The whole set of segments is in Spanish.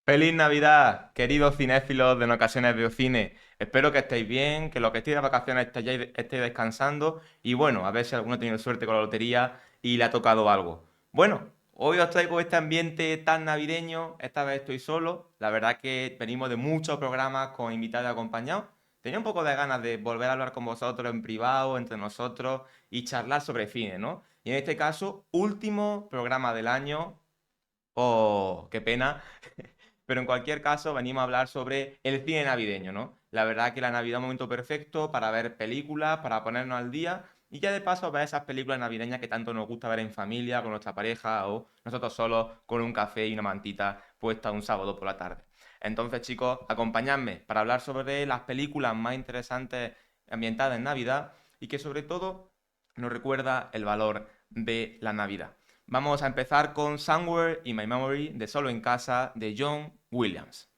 Feliz Navidad, queridos cinéfilos de En Ocasiones Veo Cine. Espero que estéis bien, que los que estéis de vacaciones estéis descansando y bueno, a ver si alguno ha tenido suerte con la lotería y le ha tocado algo. Bueno, hoy os traigo este ambiente tan navideño, esta vez estoy solo, la verdad que venimos de muchos programas con invitados y acompañados. Tenía un poco de ganas de volver a hablar con vosotros en privado, entre nosotros y charlar sobre cine, ¿no? Y en este caso, último programa del año. Oh, qué pena. Pero en cualquier caso, venimos a hablar sobre el cine navideño, ¿no? La verdad que la Navidad es un momento perfecto para ver películas, para ponernos al día y ya de paso ver esas películas navideñas que tanto nos gusta ver en familia, con nuestra pareja o nosotros solos con un café y una mantita puesta un sábado por la tarde. Entonces, chicos, acompañadme para hablar sobre las películas más interesantes ambientadas en Navidad y que sobre todo nos recuerda el valor de la Navidad. Vamos a empezar con Somewhere in My Memory de Solo en Casa de John Williams.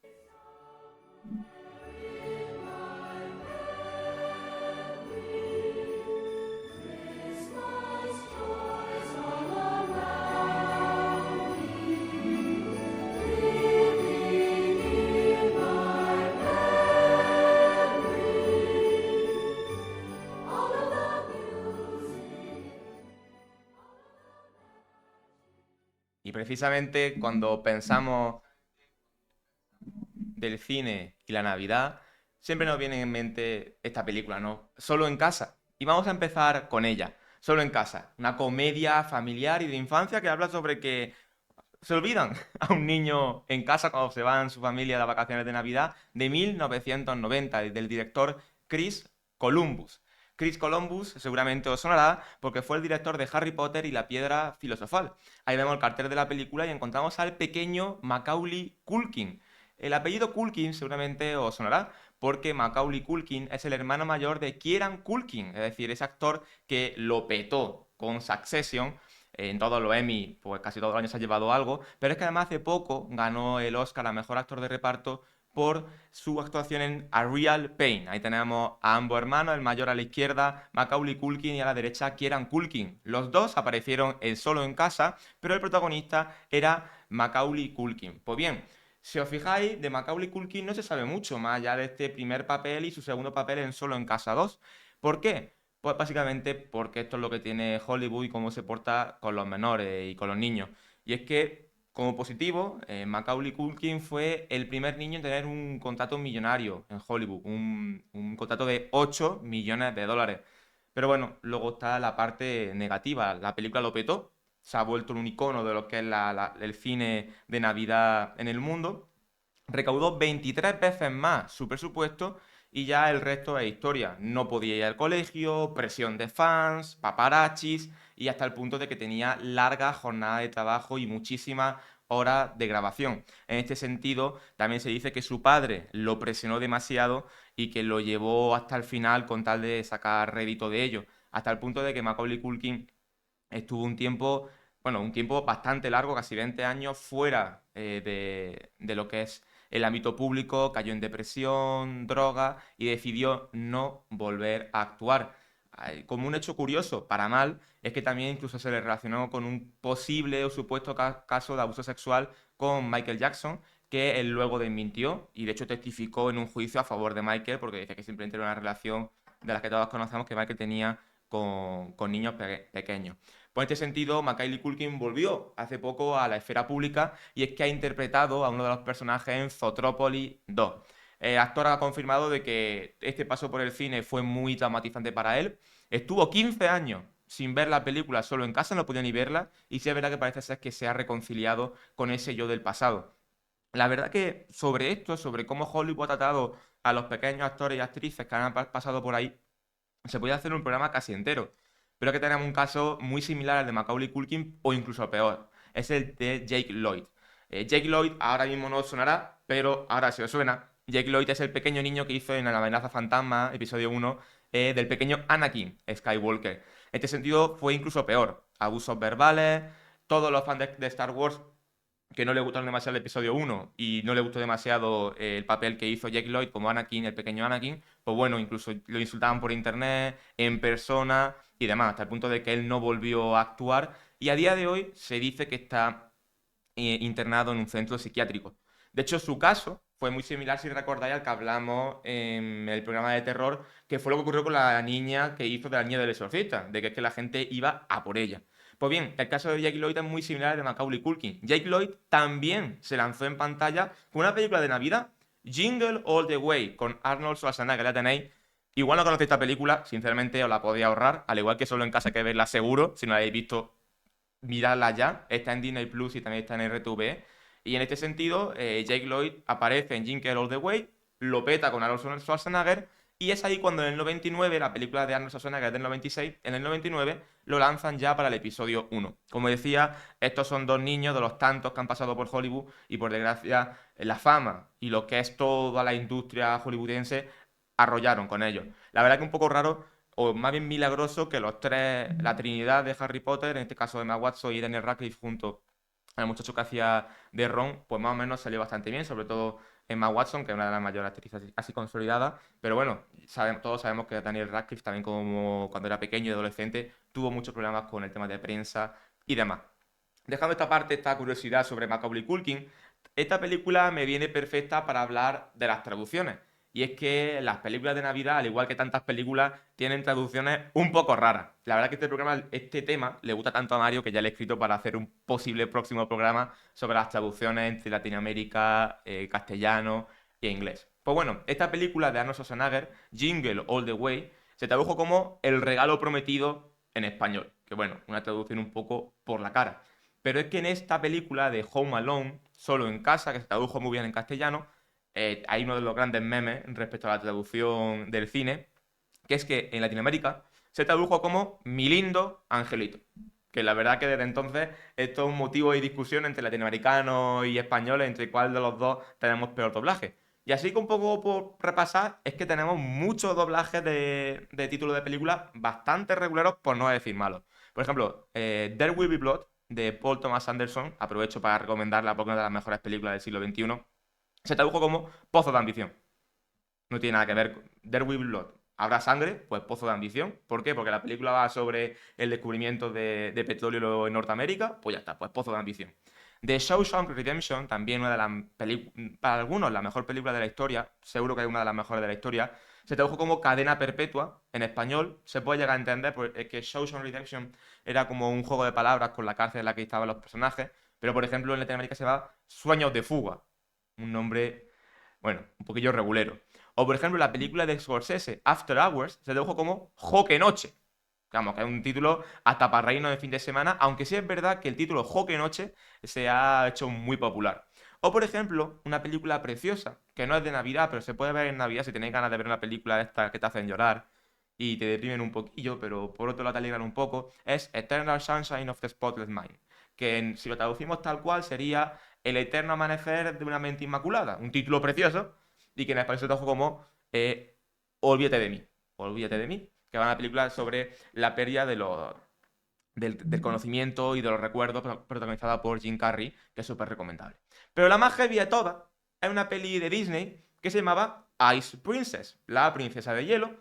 Y precisamente cuando pensamos del cine y la Navidad, siempre nos viene en mente esta película, ¿no? Solo en casa. Y vamos a empezar con ella. Solo en casa. Una comedia familiar y de infancia que habla sobre que se olvidan a un niño en casa cuando se van su familia a las vacaciones de Navidad de 1990, del director Chris Columbus. Chris Columbus seguramente os sonará porque fue el director de Harry Potter y la Piedra Filosofal. Ahí vemos el cartel de la película y encontramos al pequeño Macaulay Culkin. El apellido Culkin seguramente os sonará porque Macaulay Culkin es el hermano mayor de Kieran Culkin, es decir, ese actor que lo petó con Succession en todos los Emmy, pues casi todos los años ha llevado algo, pero es que además hace poco ganó el Oscar a Mejor Actor de Reparto por su actuación en A Real Pain. Ahí tenemos a ambos hermanos, el mayor a la izquierda, Macaulay Culkin, y a la derecha, Kieran Culkin. Los dos aparecieron en Solo en Casa, pero el protagonista era Macaulay Culkin. Pues bien, si os fijáis, de Macaulay Culkin no se sabe mucho más allá de este primer papel y su segundo papel en Solo en Casa 2. ¿Por qué? Pues básicamente porque esto es lo que tiene Hollywood y cómo se porta con los menores y con los niños. Y es que, como positivo, Macaulay Culkin fue el primer niño en tener un contrato millonario en Hollywood, un contrato de 8 millones de dólares. Pero bueno, luego está la parte negativa. La película lo petó, se ha vuelto un icono de lo que es el cine de Navidad en el mundo. Recaudó 23 veces más su presupuesto y ya el resto es historia. No podía ir al colegio, presión de fans, paparachis y hasta el punto de que tenía larga jornada de trabajo y muchísimas horas de grabación. En este sentido, también se dice que su padre lo presionó demasiado y que lo llevó hasta el final con tal de sacar rédito de ello, hasta el punto de que Macaulay Culkin estuvo un tiempo, bueno, un tiempo bastante largo, casi 20 años, fuera de lo que es el ámbito público, cayó en depresión, droga y decidió no volver a actuar. Como un hecho curioso, para mal, es que también incluso se le relacionó con un posible o supuesto caso de abuso sexual con Michael Jackson, que él luego desmintió y de hecho testificó en un juicio a favor de Michael porque dice que simplemente era una relación de las que todos conocemos que Michael tenía con niños pequeños. Por este sentido, Macaulay Culkin volvió hace poco a la esfera pública y es que ha interpretado a uno de los personajes en Zootrópolis 2. El actor ha confirmado de que este paso por el cine fue muy traumatizante para él. Estuvo 15 años sin ver la película solo en casa, no podía ni verla, y sí es verdad que parece ser que se ha reconciliado con ese yo del pasado. La verdad que sobre esto, sobre cómo Hollywood ha tratado a los pequeños actores y actrices que han pasado por ahí, se podía hacer un programa casi entero. Pero que tenemos un caso muy similar al de Macaulay Culkin o incluso peor. Es el de Jake Lloyd. Jake Lloyd ahora mismo no os sonará, pero ahora se os suena. Jake Lloyd es el pequeño niño que hizo en La amenaza fantasma, episodio 1, del pequeño Anakin Skywalker. En este sentido fue incluso peor. Abusos verbales, todos los fans de Star Wars que no le gustaron demasiado el episodio 1 y no le gustó demasiado el papel que hizo Jake Lloyd como Anakin, el pequeño Anakin, pues bueno, incluso lo insultaban por internet, en persona y demás, hasta el punto de que él no volvió a actuar y a día de hoy se dice que está internado en un centro psiquiátrico. De hecho, su caso fue muy similar, si recordáis, al que hablamos en el programa de terror, que fue lo que ocurrió con la niña que hizo de la niña del exorcista, de que es que la gente iba a por ella. Pues bien, el caso de Jake Lloyd es muy similar al de Macaulay Culkin. Jake Lloyd también se lanzó en pantalla con una película de Navidad, Jingle All the Way, con Arnold Schwarzenegger, la tenéis. Igual no conocéis esta película, sinceramente os la podéis ahorrar, al igual que solo en casa hay que verla seguro, si no la habéis visto, miradla ya, está en Disney Plus y también está en RTV. Y en este sentido, Jake Lloyd aparece en Jingle All the Way, lo peta con Arnold Schwarzenegger, y es ahí cuando en el 99, la película de Arnold Schwarzenegger es del 96, en el 99 lo lanzan ya para el episodio 1. Como decía, estos son dos niños de los tantos que han pasado por Hollywood y por desgracia la fama y lo que es toda la industria hollywoodense arrollaron con ellos. La verdad que un poco raro, o más bien milagroso, que los tres, la trinidad de Harry Potter, en este caso Emma Watson y Daniel Radcliffe junto al muchacho que hacía de Ron, pues más o menos salió bastante bien, sobre todo Emma Watson, que es una de las mayores actrices así consolidadas, pero bueno, todos sabemos que Daniel Radcliffe también como cuando era pequeño y adolescente tuvo muchos problemas con el tema de prensa y demás. Dejando esta parte, esta curiosidad sobre Macaulay Culkin, esta película me viene perfecta para hablar de las traducciones. Y es que las películas de Navidad, al igual que tantas películas, tienen traducciones un poco raras. La verdad que este programa, este tema, le gusta tanto a Mario que ya le he escrito para hacer un posible próximo programa sobre las traducciones entre Latinoamérica, castellano e inglés. Pues bueno, esta película de Arnold Schwarzenegger, Jingle All the Way, se tradujo como El regalo prometido en español. Que bueno, una traducción un poco por la cara. Pero es que en esta película de Home Alone, Solo en casa, que se tradujo muy bien en castellano, hay uno de los grandes memes respecto a la traducción del cine, que es que en Latinoamérica se tradujo como Mi lindo angelito. Que la verdad que desde entonces esto es un motivo de discusión entre latinoamericanos y españoles, entre cuál de los dos tenemos peor doblaje. Y así que un poco por repasar, es que tenemos muchos doblajes de títulos de películas bastante regulares, por no decir malos. Por ejemplo, There Will Be Blood, de Paul Thomas Anderson, aprovecho para recomendarla porque es una de las mejores películas del siglo XXI, se tradujo como Pozo de ambición. No tiene nada que ver con There Will Be Blood. ¿Habrá sangre? Pues Pozo de ambición. ¿Por qué? Porque la película va sobre el descubrimiento de petróleo en Norteamérica. Pues ya está, pues Pozo de ambición. The Shawshank Redemption, también una de las películas, para algunos la mejor película de la historia, seguro que es una de las mejores de la historia, se tradujo como Cadena Perpetua en español. Se puede llegar a entender porque es que Shawshank Redemption era como un juego de palabras con la cárcel en la que estaban los personajes, pero por ejemplo en Latinoamérica se llama Sueños de fuga, un nombre, bueno, un poquillo regulero. O por ejemplo la película de Scorsese, After Hours, se tradujo como Joque Noche. Vamos, que es un título hasta para reírnos de fin de semana, aunque sí es verdad que el título Joque Noche se ha hecho muy popular. O por ejemplo, una película preciosa, que no es de Navidad, pero se puede ver en Navidad si tenéis ganas de ver una película de estas que te hacen llorar y te deprimen un poquillo, pero por otro lado te alegran un poco, es Eternal Sunshine of the Spotless Mind, que si lo traducimos tal cual sería El eterno amanecer de una mente inmaculada, un título precioso, y que en español se tradujo como Olvídate de mí, Olvídate de mí, que va a una película sobre la pérdida del conocimiento y de los recuerdos, protagonizada por Jim Carrey, que es súper recomendable. Pero la más heavy de todas es una peli de Disney que se llamaba Ice Princess, la princesa de hielo,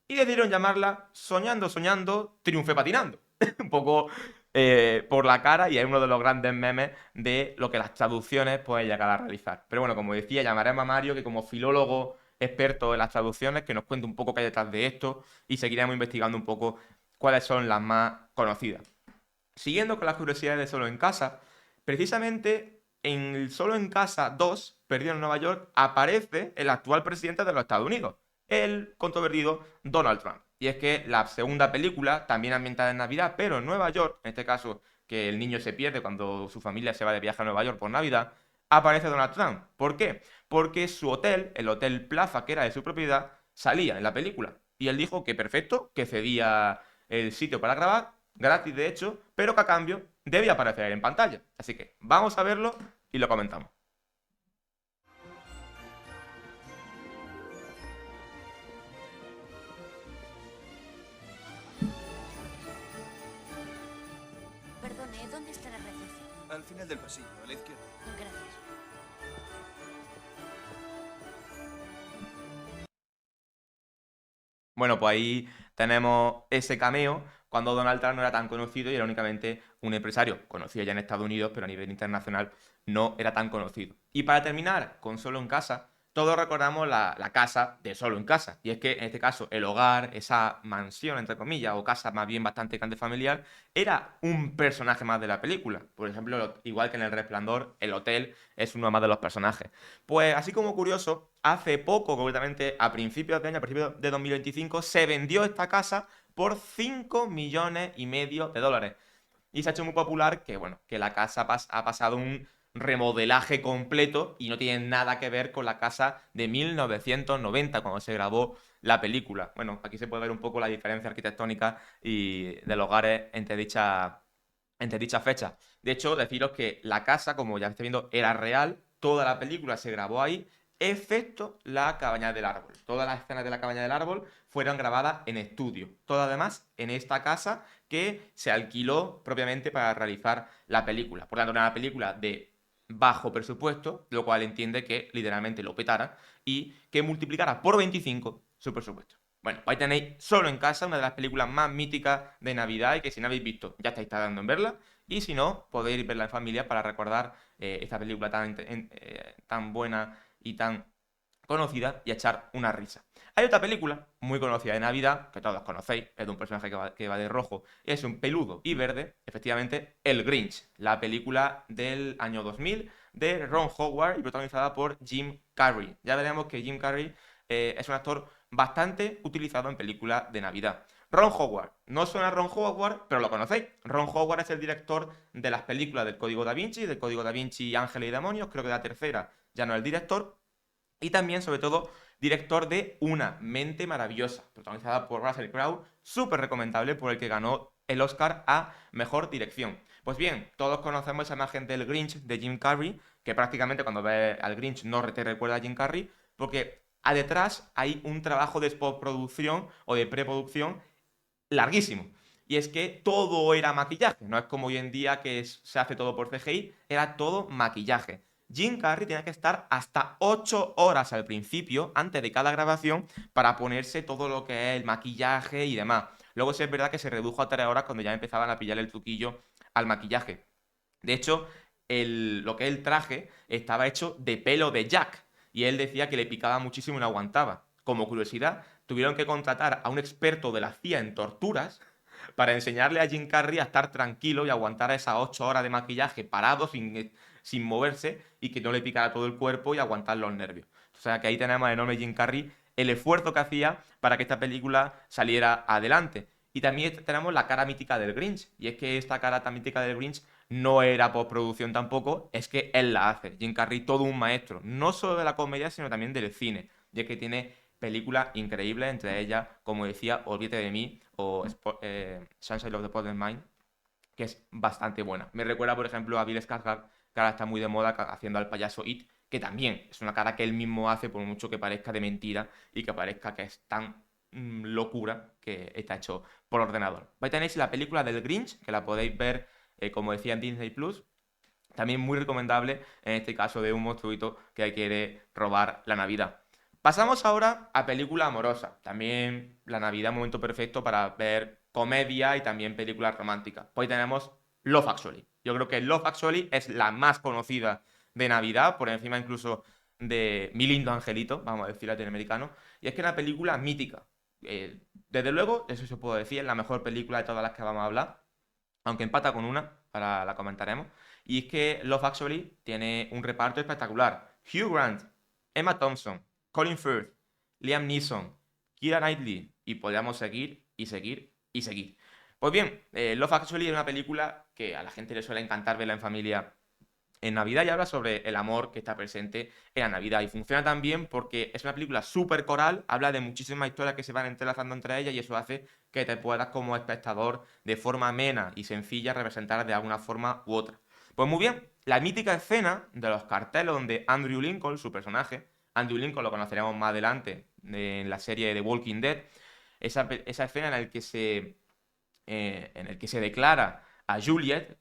y decidieron llamarla Soñando, Soñando, Triunfe Patinando. Un poco por la cara, y es uno de los grandes memes de lo que las traducciones pueden llegar a realizar. Pero bueno, como decía, llamaremos a Mario, que como filólogo experto en las traducciones, que nos cuente un poco qué hay detrás de esto, y seguiremos investigando un poco cuáles son las más conocidas. Siguiendo con las curiosidades de Solo en Casa, precisamente en el Solo en Casa 2, Perdido en Nueva York, aparece el actual presidente de los Estados Unidos, el controvertido Donald Trump. Y es que la segunda película, también ambientada en Navidad, pero en Nueva York, en este caso que el niño se pierde cuando su familia se va de viaje a Nueva York por Navidad, aparece Donald Trump. ¿Por qué? Porque su hotel, el Hotel Plaza, que era de su propiedad, salía en la película. Y él dijo que perfecto, que cedía el sitio para grabar, gratis de hecho, pero que a cambio debía aparecer en pantalla. Así que vamos a verlo y lo comentamos. Perdone, ¿dónde está la recepción? Al final del pasillo, a la izquierda. Gracias. Bueno, pues ahí tenemos ese cameo, cuando Donald Trump no era tan conocido y era únicamente un empresario conocido ya en Estados Unidos, pero a nivel internacional no era tan conocido. Y para terminar con Solo en Casa, todos recordamos la casa de Solo en Casa. Y es que en este caso el hogar, esa mansión, entre comillas, o casa más bien bastante grande familiar, era un personaje más de la película. Por ejemplo, igual que en El Resplandor, el hotel es uno más de los personajes. Pues así como curioso, hace poco, concretamente a principios de año, a principios de 2025, se vendió esta casa por 5,5 millones de dólares. Y se ha hecho muy popular que, bueno, que la casa ha pasado un remodelaje completo y no tiene nada que ver con la casa de 1990, cuando se grabó la película. Bueno, aquí se puede ver un poco la diferencia arquitectónica y de los hogares entre dicha fecha. De hecho, deciros que la casa, como ya estáis viendo, era real, toda la película se grabó ahí, excepto la cabaña del árbol. Todas las escenas de la cabaña del árbol fueron grabadas en estudio. Todo además en esta casa que se alquiló propiamente para realizar la película. Por lo tanto, era una película de bajo presupuesto, lo cual entiende que literalmente lo petara y que multiplicara por 25 su presupuesto. Bueno, ahí tenéis Solo en Casa, una de las películas más míticas de Navidad y que si no habéis visto ya estáis tardando en verla. Y si no, podéis verla en familia para recordar esta película tan buena y tan conocida y echar una risa. Hay otra película muy conocida de Navidad, que todos conocéis, es de un personaje que va de rojo, y es un peludo y verde, efectivamente, El Grinch, la película del año 2000 de Ron Howard y protagonizada por Jim Carrey. Ya veremos que Jim Carrey es un actor bastante utilizado en películas de Navidad. Ron Howard, no suena Ron Howard, pero lo conocéis. Ron Howard es el director de las películas del Código Da Vinci, del Código Da Vinci Ángeles y Demonios, creo que la tercera ya no es el director, y también, sobre todo, director de Una mente maravillosa, protagonizada por Russell Crowe, súper recomendable, por el que ganó el Oscar a Mejor Dirección. Pues bien, todos conocemos esa imagen del Grinch de Jim Carrey, que prácticamente cuando ves al Grinch no te recuerda a Jim Carrey, porque a detrás hay un trabajo de postproducción o de preproducción larguísimo. Y es que todo era maquillaje, no es como hoy en día que se hace todo por CGI, era todo maquillaje. Jim Carrey tenía que estar hasta 8 horas al principio, antes de cada grabación, para ponerse todo lo que es el maquillaje y demás. Luego sí es verdad que se redujo a 3 horas cuando ya empezaban a pillar el truquillo al maquillaje. De hecho, lo que es el traje estaba hecho de pelo de Jack, y él decía que le picaba muchísimo y no aguantaba. Como curiosidad, tuvieron que contratar a un experto de la CIA en torturas para enseñarle a Jim Carrey a estar tranquilo y aguantar esas 8 horas de maquillaje parado sin moverse y que no le picara todo el cuerpo y aguantar los nervios. O sea que ahí tenemos al enorme Jim Carrey, el esfuerzo que hacía para que esta película saliera adelante. Y también tenemos la cara mítica del Grinch. Y es que esta cara tan mítica del Grinch no era postproducción tampoco, es que él la hace. Jim Carrey, todo un maestro, no solo de la comedia, sino también del cine. Y es que tiene películas increíbles, entre ellas, como decía, Olvídate de mí o Sunshine of the Spotless Mind, que es bastante buena. Me recuerda, por ejemplo, a Bill Skarsgård, que ahora está muy de moda haciendo al payaso It, que también es una cara que él mismo hace, por mucho que parezca de mentira y que parezca que es tan locura que está hecho por ordenador. Ahí tenéis la película del Grinch, que la podéis ver, como decía, en Disney Plus. También muy recomendable en este caso de un monstruito que quiere robar la Navidad. Pasamos ahora a película amorosa. También la Navidad, momento perfecto para ver comedia y también películas románticas. Pues ahí tenemos Love Actually. Yo creo que Love Actually es la más conocida de Navidad, por encima incluso de Mi lindo angelito, vamos a decir latinoamericano. Y es que es una película mítica. Desde luego, eso se puede decir, es la mejor película de todas las que vamos a hablar, aunque empata con una, para la comentaremos. Y es que Love Actually tiene un reparto espectacular. Hugh Grant, Emma Thompson, Colin Firth, Liam Neeson, Keira Knightley, y podríamos seguir y seguir y seguir. Pues bien, Love Actually es una película que a la gente le suele encantar verla en familia en Navidad y habla sobre el amor que está presente en la Navidad. Y funciona tan bien porque es una película súper coral, habla de muchísimas historias que se van entrelazando entre ellas y eso hace que te puedas como espectador de forma amena y sencilla representar de alguna forma u otra. Pues muy bien, la mítica escena de los carteles donde Andrew Lincoln, su personaje, Andrew Lincoln lo conoceremos más adelante en la serie de Walking Dead, esa escena en el que se declara a Juliet,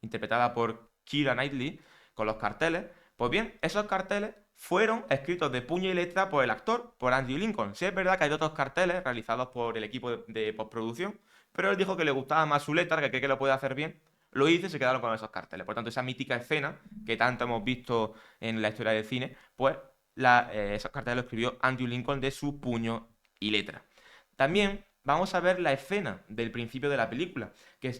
interpretada por Keira Knightley, con los carteles. Pues bien, esos carteles fueron escritos de puño y letra por el actor, por Andrew Lincoln. Sí es verdad que hay otros carteles realizados por el equipo de postproducción, pero él dijo que le gustaba más su letra, que cree que lo puede hacer bien. Lo hizo y se quedaron con esos carteles. Por tanto, esa mítica escena que tanto hemos visto en la historia del cine, pues esos carteles lo escribió Andrew Lincoln de su puño y letra. También vamos a ver la escena del principio de la película, que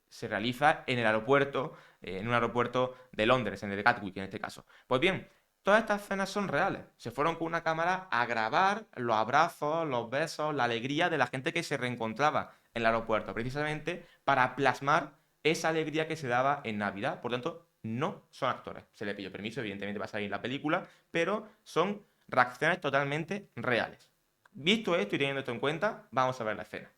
se realiza en el aeropuerto, en un aeropuerto de Londres, en el de Gatwick en este caso. Pues bien, todas estas escenas son reales. Se fueron con una cámara a grabar los abrazos, los besos, la alegría de la gente que se reencontraba en el aeropuerto, precisamente para plasmar esa alegría que se daba en Navidad. Por tanto, no son actores. Se le pidió permiso, evidentemente, para salir en la película, pero son reacciones totalmente reales. Visto esto y teniendo esto en cuenta, vamos a ver la escena.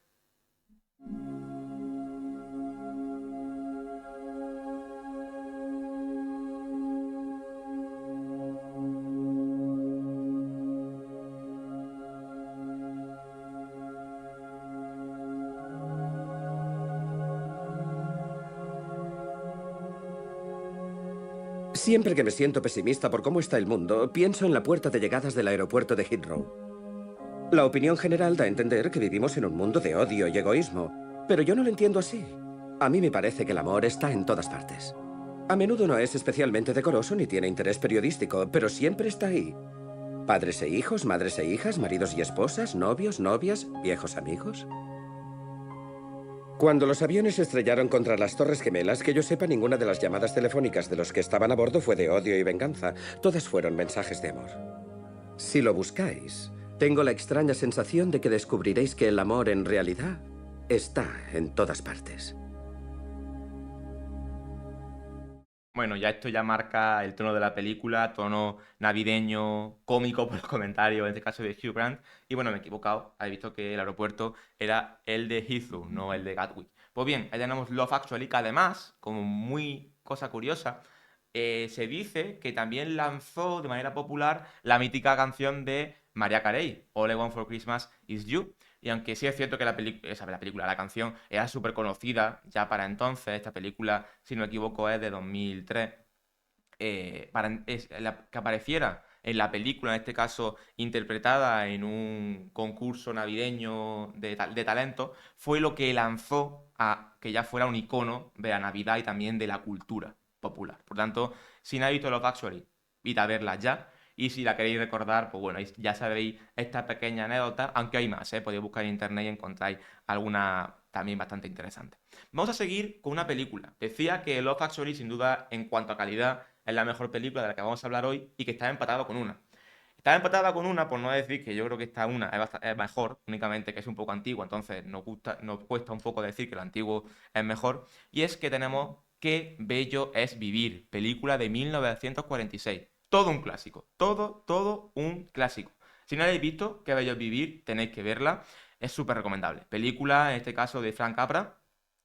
Siempre que me siento pesimista por cómo está el mundo, pienso en la puerta de llegadas del aeropuerto de Heathrow. La opinión general da a entender que vivimos en un mundo de odio y egoísmo, pero yo no lo entiendo así. A mí me parece que el amor está en todas partes. A menudo no es especialmente decoroso ni tiene interés periodístico, pero siempre está ahí. Padres e hijos, madres e hijas, maridos y esposas, novios, novias, viejos amigos. Cuando los aviones se estrellaron contra las Torres Gemelas, que yo sepa, ninguna de las llamadas telefónicas de los que estaban a bordo fue de odio y venganza. Todas fueron mensajes de amor. Si lo buscáis, tengo la extraña sensación de que descubriréis que el amor en realidad está en todas partes. Bueno, ya esto ya marca el tono de la película, tono navideño, cómico por los comentarios, en este caso de Hugh Grant. Y bueno, me he equivocado, he visto que el aeropuerto era el de Heathrow, no el de Gatwick. Pues bien, ahí tenemos Love Actually, que además, como muy cosa curiosa, se dice que también lanzó de manera popular la mítica canción de Mariah Carey, All I Want for Christmas Is You. Y aunque sí es cierto que la canción era súper conocida ya para entonces, esta película, si no me equivoco, es de 2003, que apareciera en la película, en este caso interpretada en un concurso navideño de talento, fue lo que lanzó a que ya fuera un icono de la Navidad y también de la cultura popular. Por tanto, si no habéis visto Love Actually, id a verla ya. Y si la queréis recordar, pues bueno, ya sabéis esta pequeña anécdota, aunque hay más, ¿eh? Podéis buscar en internet y encontráis alguna también bastante interesante. Vamos a seguir con una película. Decía que Love Actually, sin duda, en cuanto a calidad, es la mejor película de la que vamos a hablar hoy y que está empatada con una. Está empatada con una, por no decir que yo creo que esta una es mejor, únicamente que es un poco antigua, entonces nos cuesta un poco decir que lo antiguo es mejor. Y es que tenemos Qué bello es vivir, película de 1946. Todo un clásico, todo un clásico. Si no la habéis visto, Qué bello es vivir, tenéis que verla. Es súper recomendable. Película, en este caso, de Frank Capra,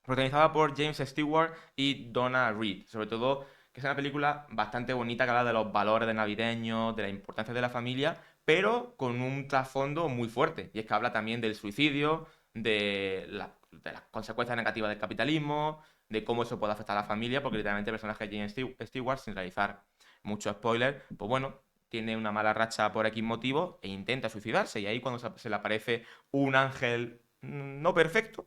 protagonizada por James Stewart y Donna Reed. Sobre todo, que es una película bastante bonita que habla de los valores de navideños, de la importancia de la familia, pero con un trasfondo muy fuerte. Y es que habla también del suicidio, de las consecuencias negativas del capitalismo, de cómo eso puede afectar a la familia, porque literalmente el personaje de James Stewart, sin realizar mucho spoiler, pues bueno, tiene una mala racha por X motivo e intenta suicidarse. Y ahí cuando se le aparece un ángel no perfecto,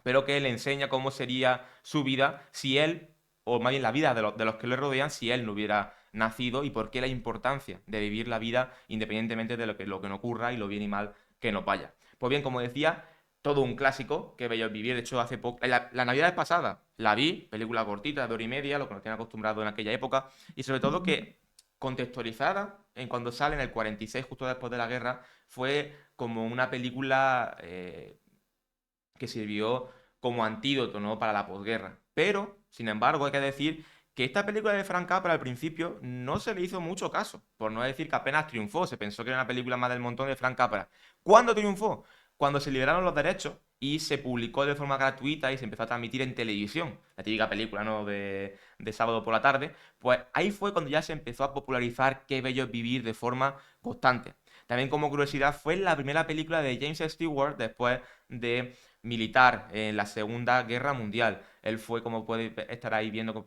pero que le enseña cómo sería su vida si él, o más bien la vida de los que le rodean, si él no hubiera nacido y por qué la importancia de vivir la vida independientemente de lo que no ocurra y lo bien y mal que nos vaya. Pues bien, como decía, todo un clásico que bello vivir. De hecho, hace poco, la Navidad pasada la vi, película cortita de hora y media, lo que nos tiene acostumbrado en aquella época, y sobre todo que contextualizada en cuando sale en el 46, justo después de la guerra, fue como una película que sirvió como antídoto, ¿no?, para la posguerra. Pero, sin embargo, hay que decir que esta película de Frank Capra al principio no se le hizo mucho caso, por no decir que apenas triunfó, se pensó que era una película más del montón de Frank Capra. ¿Cuándo triunfó? Cuando se liberaron los derechos y se publicó de forma gratuita y se empezó a transmitir en televisión, la típica película, ¿no?, de sábado por la tarde, pues ahí fue cuando ya se empezó a popularizar Qué bello es vivir de forma constante. También como curiosidad, fue la primera película de James Stewart después de militar en la Segunda Guerra Mundial. Él fue, como puede estar ahí viendo,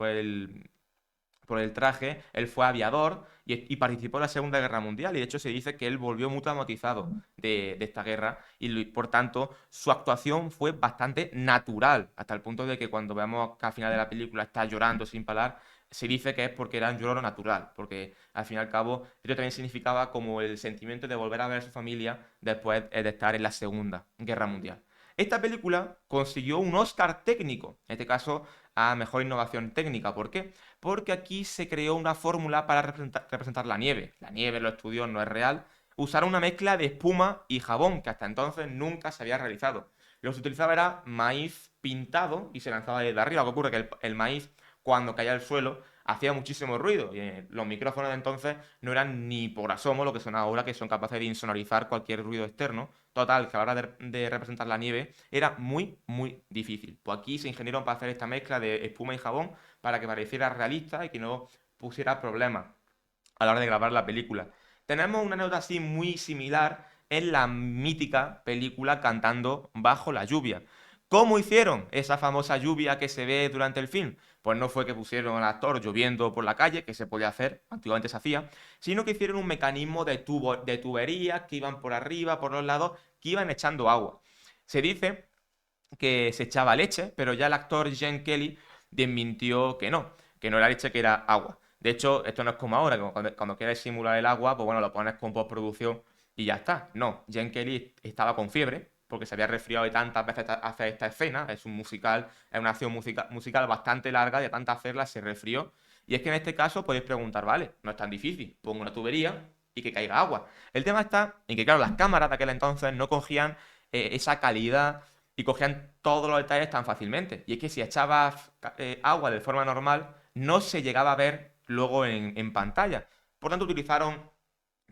por el traje, él fue aviador y participó en la Segunda Guerra Mundial. Y de hecho se dice que él volvió muy traumatizado de esta guerra y por tanto su actuación fue bastante natural, hasta el punto de que cuando vemos que al final de la película está llorando sin parar, se dice que es porque era un lloro natural, porque al fin y al cabo esto también significaba como el sentimiento de volver a ver a su familia después de estar en la Segunda Guerra Mundial. Esta película consiguió un Oscar técnico, en este caso a Mejor Innovación Técnica. ¿Por qué? Porque aquí se creó una fórmula para representar la nieve. La nieve en los estudios no es real. Usaron una mezcla de espuma y jabón, que hasta entonces nunca se había realizado. Lo que se utilizaba era maíz pintado y se lanzaba desde arriba. Lo que ocurre es que el maíz, cuando caía al suelo, hacía muchísimo ruido. Y los micrófonos de entonces no eran ni por asomo lo que son ahora, que son capaces de insonorizar cualquier ruido externo. Total, que a la hora de representar la nieve era muy, muy difícil. Pues aquí se ingenieron para hacer esta mezcla de espuma y jabón para que pareciera realista y que no pusiera problemas a la hora de grabar la película. Tenemos una nota así muy similar en la mítica película Cantando bajo la lluvia. ¿Cómo hicieron esa famosa lluvia que se ve durante el film? Pues no fue que pusieron al actor lloviendo por la calle, que se podía hacer, antiguamente se hacía, sino que hicieron un mecanismo de tuberías que iban por arriba, por los lados, que iban echando agua. Se dice que se echaba leche, pero ya el actor Gene Kelly desmintió que no era leche, que era agua. De hecho, esto no es como ahora, que cuando quieres simular el agua, pues bueno, lo pones con postproducción y ya está. No, Gene Kelly estaba con fiebre, porque se había resfriado de tantas veces hacer esta escena. Es un musical, es una acción musical bastante larga, de tantas hacerla se resfrió. Y es que en este caso podéis preguntar, vale, no es tan difícil, pongo una tubería y que caiga agua. El tema está en que, claro, las cámaras de aquel entonces no cogían esa calidad y cogían todos los detalles tan fácilmente. Y es que si echabas agua de forma normal, no se llegaba a ver luego en pantalla. Por tanto, utilizaron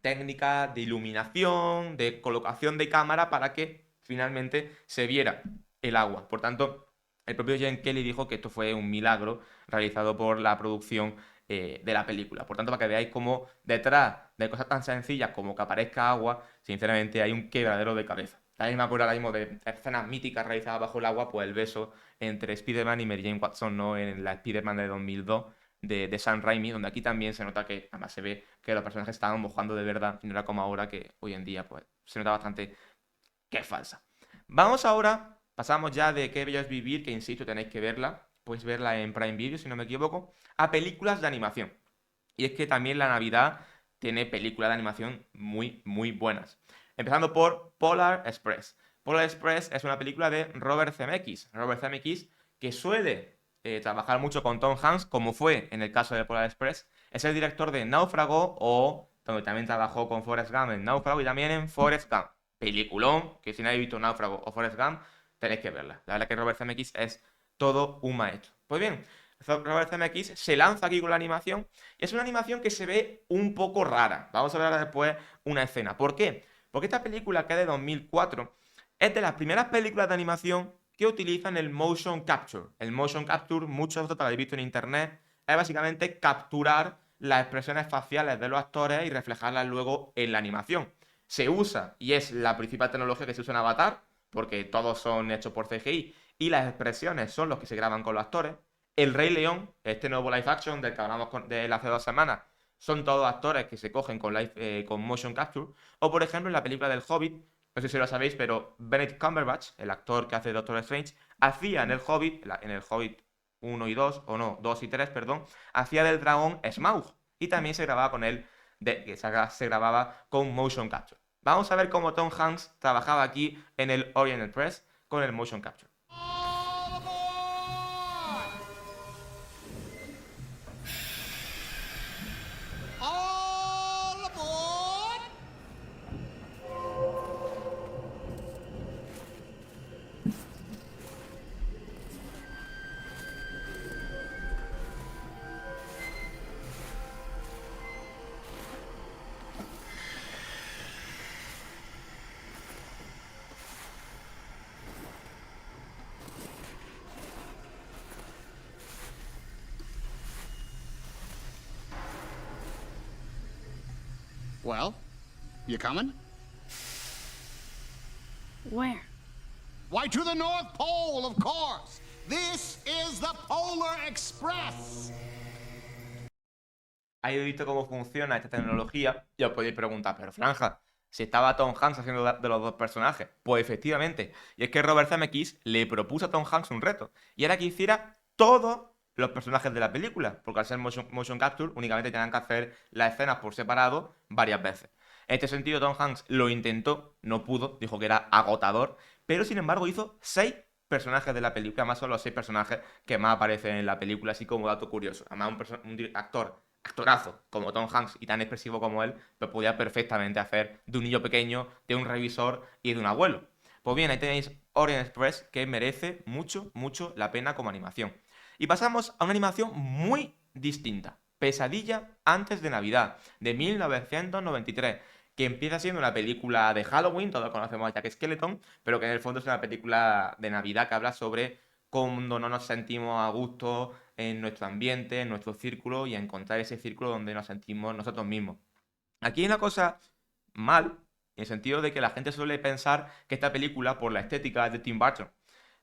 técnicas de iluminación, de colocación de cámara para que finalmente se viera el agua. Por tanto, el propio Gene Kelly dijo que esto fue un milagro realizado por la producción de la película. Por tanto, para que veáis cómo detrás de cosas tan sencillas como que aparezca agua, sinceramente hay un quebradero de cabeza. También me acuerdo ahora mismo de escenas míticas realizadas bajo el agua, pues el beso entre Spider-Man y Mary Jane Watson, ¿no? En la Spider-Man de 2002 de Sam Raimi, donde aquí también se nota que, además se ve que los personajes estaban mojando de verdad, y no era como ahora, que hoy en día pues se nota bastante que es falsa. Vamos ahora, pasamos ya de Qué bello es vivir, que insisto, tenéis que verla, podéis verla en Prime Video si no me equivoco, a películas de animación. Y es que también la Navidad tiene películas de animación muy, muy buenas. Empezando por Polar Express. Polar Express es una película de Robert Zemeckis. Robert Zemeckis, que suele trabajar mucho con Tom Hanks, como fue en el caso de Polar Express, es el director de Náufrago, o donde también trabajó con Forrest Gump en Náufrago y también en Forrest Gump. Peliculón, que si no habéis visto Náufrago o Forrest Gump, tenéis que verla. La verdad que Robert Zemeckis es todo un maestro. Pues bien, Robert Zemeckis se lanza aquí con la animación, y es una animación que se ve un poco rara. Vamos a ver después una escena. ¿Por qué? Porque esta película, que es de 2004, es de las primeras películas de animación que utilizan el motion capture. El motion capture, muchos de vosotros lo habéis visto en internet, es básicamente capturar las expresiones faciales de los actores y reflejarlas luego en la animación. Se usa, y es la principal tecnología que se usa en Avatar, porque todos son hechos por CGI y las expresiones son los que se graban con los actores. El Rey León, este nuevo live action del que hablamos de él hace 2 semanas, son todos actores que se cogen con motion capture. O por ejemplo en la película del Hobbit, no sé si lo sabéis, pero Benedict Cumberbatch, el actor que hace Doctor Strange, hacía en el Hobbit 1 y 2, o no, 2 y 3, perdón, hacía del dragón Smaug. Y también se grababa con él, se grababa con motion capture. Vamos a ver cómo Tom Hanks trabajaba aquí en el Orient Express con el motion capture. Well, you coming? Where? Why, to the North Pole, of course. This is the Polar Express. habéis visto cómo funciona esta tecnología y os podéis preguntar, pero Franja, si estaba Tom Hanks haciendo de los dos personajes. Pues efectivamente. Y es que Robert Zemeckis le propuso a Tom Hanks un reto. Y era que hiciera todos los personajes de la película. Porque al ser motion capture, únicamente tenían que hacer las escenas por separado varias veces. En este sentido, Tom Hanks lo intentó, no pudo, dijo que era agotador. Pero sin embargo hizo 6 personajes de la película. Además son los 6 personajes que más aparecen en la película, así como dato curioso. Además actorazo como Tom Hanks y tan expresivo como él, pues podía perfectamente hacer de un niño pequeño, de un revisor y de un abuelo. Pues bien, ahí tenéis Orient Express, que merece mucho, mucho la pena como animación. Y pasamos a una animación muy distinta. Pesadilla antes de Navidad, de 1993, que empieza siendo una película de Halloween, todos conocemos a Jack Skellington, pero que en el fondo es una película de Navidad que habla sobre cuando no nos sentimos a gusto en nuestro ambiente, en nuestro círculo y a encontrar ese círculo donde nos sentimos nosotros mismos. Aquí hay una cosa mal, en el sentido de que la gente suele pensar que esta película, por la estética, es de Tim Burton.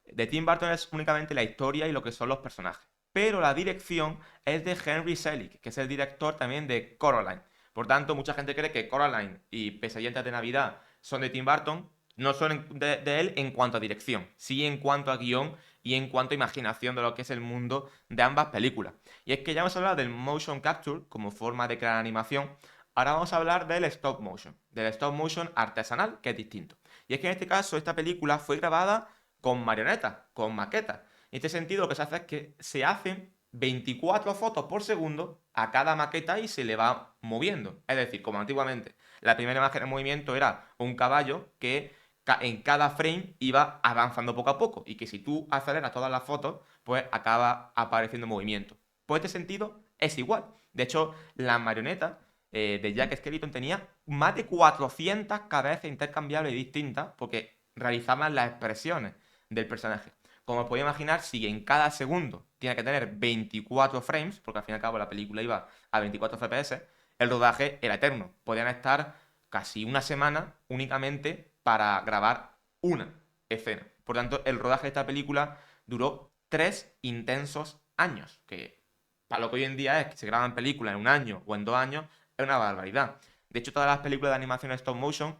De Tim Burton es únicamente la historia y lo que son los personajes. Pero la dirección es de Henry Selick, que es el director también de Coraline. Por tanto, mucha gente cree que Coraline y Pesadillas de Navidad son de Tim Burton. No son de él en cuanto a dirección, sí en cuanto a guión y en cuanto a imaginación de lo que es el mundo de ambas películas. Y es que ya hemos hablado del motion capture como forma de crear animación, ahora vamos a hablar del stop motion artesanal, que es distinto. Y es que en este caso esta película fue grabada con marionetas, con maquetas. En este sentido lo que se hace es que se hacen 24 fotos por segundo a cada maqueta y se le va moviendo. Es decir, como antiguamente, la primera imagen en movimiento era un caballo que en cada frame iba avanzando poco a poco y que si tú aceleras todas las fotos, pues acaba apareciendo movimiento. Por este sentido, es igual. De hecho, la marioneta de Jack Skellington tenía más de 400 cabezas intercambiables y distintas porque realizaban las expresiones del personaje. Como os podéis imaginar, si en cada segundo tiene que tener 24 frames, porque al fin y al cabo la película iba a 24 FPS, el rodaje era eterno. Podían estar casi una semana únicamente para grabar una escena. Por tanto, el rodaje de esta película duró 3 intensos años, que para lo que hoy en día es que se graban películas en un año o en 2 años, es una barbaridad. De hecho, todas las películas de animación stop motion,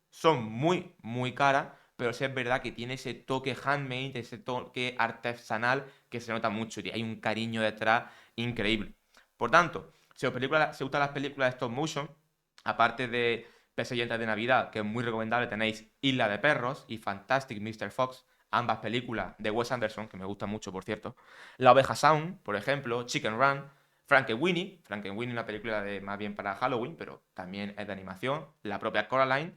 son muy, muy caras, pero sí es verdad que tiene ese toque handmade, ese toque artesanal que se nota mucho y hay un cariño detrás increíble. Por tanto, si os gustan las películas de stop motion, aparte de Pesadillas de Navidad, que es muy recomendable, tenéis Isla de Perros y Fantastic Mr. Fox, ambas películas de Wes Anderson, que me gustan mucho, por cierto. La Oveja Sound, por ejemplo, Chicken Run, Frankenweenie, una película de más bien para Halloween, pero también es de animación, la propia Coraline,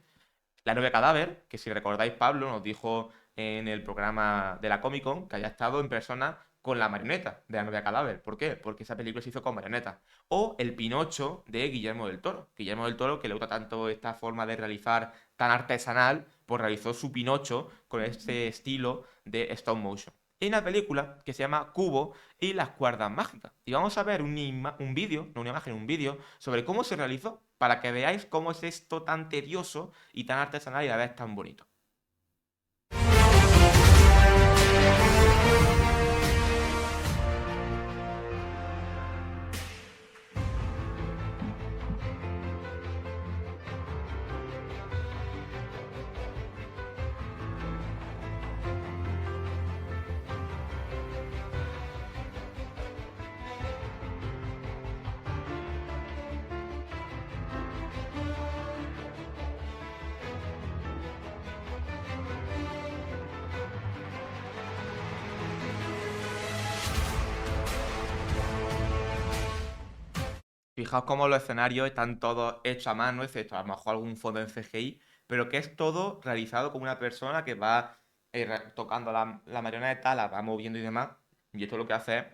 La Novia Cadáver, que si recordáis Pablo nos dijo en el programa de la Comic Con que haya estado en persona con la marioneta de La Novia Cadáver. ¿Por qué? Porque esa película se hizo con marioneta. O El Pinocho de Guillermo del Toro. Guillermo del Toro, que le gusta tanto esta forma de realizar tan artesanal, pues realizó su Pinocho con este estilo de stop motion. Hay una película que se llama Cubo y las cuerdas mágicas. Y vamos a ver un vídeo, no una imagen, un vídeo sobre cómo se realizó, para que veáis cómo es esto tan tedioso y tan artesanal y a la vez tan bonito. Fijaos cómo los escenarios están todos hechos a mano, excepto a lo mejor algún fondo en CGI, pero que es todo realizado como una persona que va tocando la marioneta, la va moviendo y demás. Y esto lo que hace es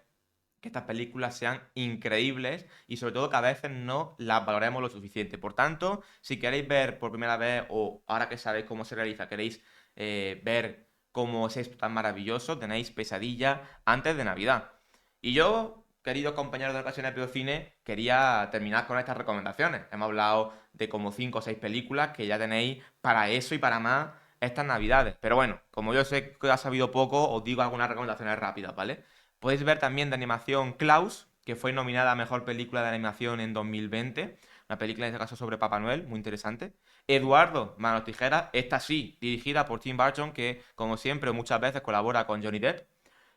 que estas películas sean increíbles y sobre todo que a veces no las valoremos lo suficiente. Por tanto, si queréis ver por primera vez o ahora que sabéis cómo se realiza, queréis ver cómo es esto tan maravilloso, tenéis Pesadilla antes de Navidad. Y yo, queridos compañeros de Ocasiones Cine, quería terminar con estas recomendaciones. Hemos hablado de como 5 o 6 películas que ya tenéis para eso y para más estas Navidades. Pero bueno, como yo sé que ha sabido poco, os digo algunas recomendaciones rápidas, ¿vale? Podéis ver también de animación Klaus, que fue nominada a Mejor Película de Animación en 2020. Una película en este caso sobre Papá Noel, muy interesante. Eduardo, Manos Tijeras, esta sí, dirigida por Tim Burton, que como siempre muchas veces colabora con Johnny Depp.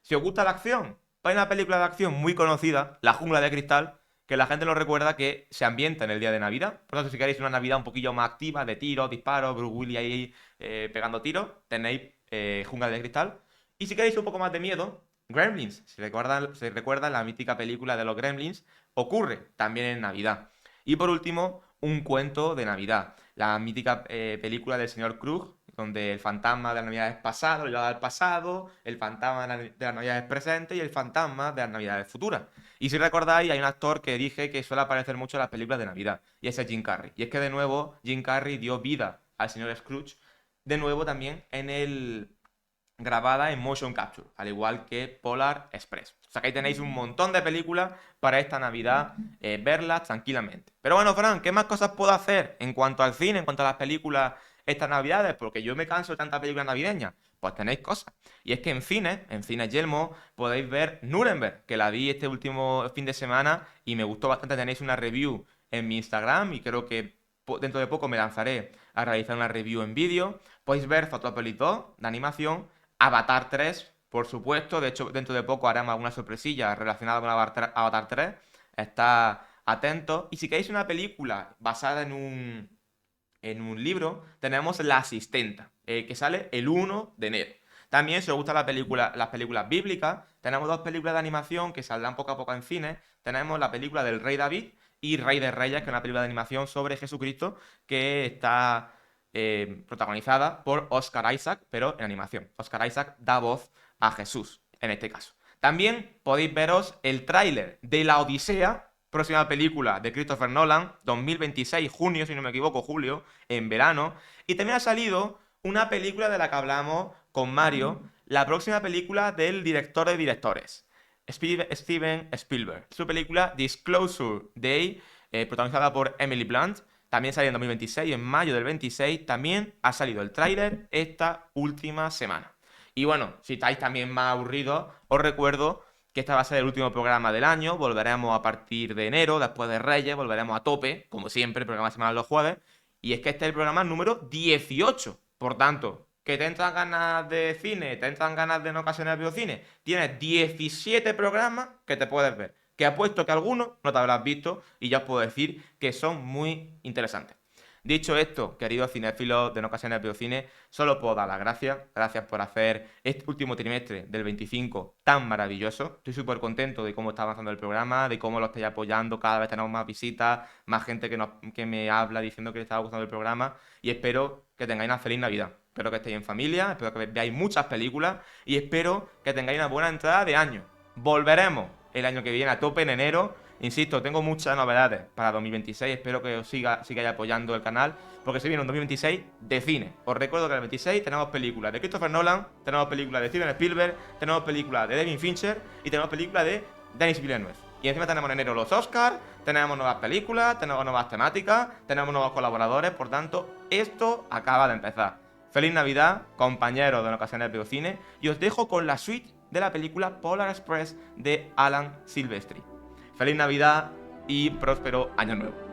Si os gusta la acción, hay una película de acción muy conocida, La Jungla de Cristal, que la gente no recuerda que se ambienta en el día de Navidad. Por lo tanto, si queréis una Navidad un poquillo más activa, de tiros, disparos, Bruce Willis ahí pegando tiros, tenéis Jungla de Cristal. Y si queréis un poco más de miedo, Gremlins. Si recuerdan la mítica película de los Gremlins, ocurre también en Navidad. Y por último, Un cuento de Navidad. La mítica película del señor Krug, donde el fantasma de las navidades pasadas lo lleva al pasado, el fantasma de las navidades presentes y el fantasma de las navidades futuras. Y si recordáis, hay un actor que dije que suele aparecer mucho en las películas de Navidad, y ese es Jim Carrey. Y es que de nuevo Jim Carrey dio vida al señor Scrooge, de nuevo también grabada en motion capture, al igual que Polar Express. O sea que ahí tenéis un montón de películas para esta Navidad, verlas tranquilamente. Pero bueno, Fran, ¿qué más cosas puedo hacer en cuanto al cine, en cuanto a las películas estas Navidades? Porque yo me canso de tantas películas navideñas. Pues tenéis cosas. Y es que en Cine Yelmo, podéis ver Nuremberg, que la vi este último fin de semana y me gustó bastante. Tenéis una review en mi Instagram y creo que dentro de poco me lanzaré a realizar una review en vídeo. Podéis ver Zootropolis 2 de animación, Avatar 3, por supuesto. De hecho, dentro de poco haremos alguna sorpresilla relacionada con Avatar 3. Estad atentos. Y si queréis una película basada en un libro, tenemos La Asistenta, que sale el 1 de enero. También, si os gustan las películas bíblicas, tenemos 2 películas de animación que saldrán poco a poco en cine. Tenemos la película del Rey David y Rey de Reyes, que es una película de animación sobre Jesucristo que está protagonizada por Oscar Isaac, pero en animación. Oscar Isaac da voz a Jesús, en este caso. También podéis veros el tráiler de La Odisea, próxima película de Christopher Nolan, 2026, junio, si no me equivoco, julio, en verano. Y también ha salido una película de la que hablamos con Mario, la próxima película del director de directores, Steven Spielberg. Su película Disclosure Day, protagonizada por Emily Blunt. También salió en 2026, en mayo del 26, también ha salido el tráiler esta última semana. Y bueno, si estáis también más aburridos, os recuerdo que este va a ser el último programa del año. Volveremos a partir de enero, después de Reyes, volveremos a tope, como siempre, el programa semanal los jueves. Y es que este es el programa número 18. Por tanto, que te entran ganas de cine, te entran ganas de En Ocasiones Veo Cine, tienes 17 programas que te puedes ver. Que apuesto que algunos no te habrás visto y ya os puedo decir que son muy interesantes. Dicho esto, queridos cinéfilos de En Ocasiones Veo Cine, solo puedo dar las gracias. Gracias por hacer este último trimestre del 25 tan maravilloso. Estoy súper contento de cómo está avanzando el programa, de cómo lo estáis apoyando. Cada vez tenemos más visitas, más gente que me habla diciendo que les está gustando el programa. Y espero que tengáis una feliz Navidad. Espero que estéis en familia, espero que veáis muchas películas y espero que tengáis una buena entrada de año. Volveremos el año que viene a tope en enero. Insisto, tengo muchas novedades para 2026. Espero que os sigáis apoyando el canal, porque se viene un 2026 de cine. Os recuerdo que en el 26 tenemos películas de Christopher Nolan, tenemos películas de Steven Spielberg, tenemos películas de David Fincher y tenemos películas de Denis Villeneuve. Y encima tenemos en enero los Oscars, tenemos nuevas películas, tenemos nuevas temáticas, tenemos nuevos colaboradores. Por tanto, esto acaba de empezar. Feliz Navidad, compañeros de En Ocasiones Veo Cine, y os dejo con la suite de la película Polar Express de Alan Silvestri. Feliz Navidad y próspero Año Nuevo.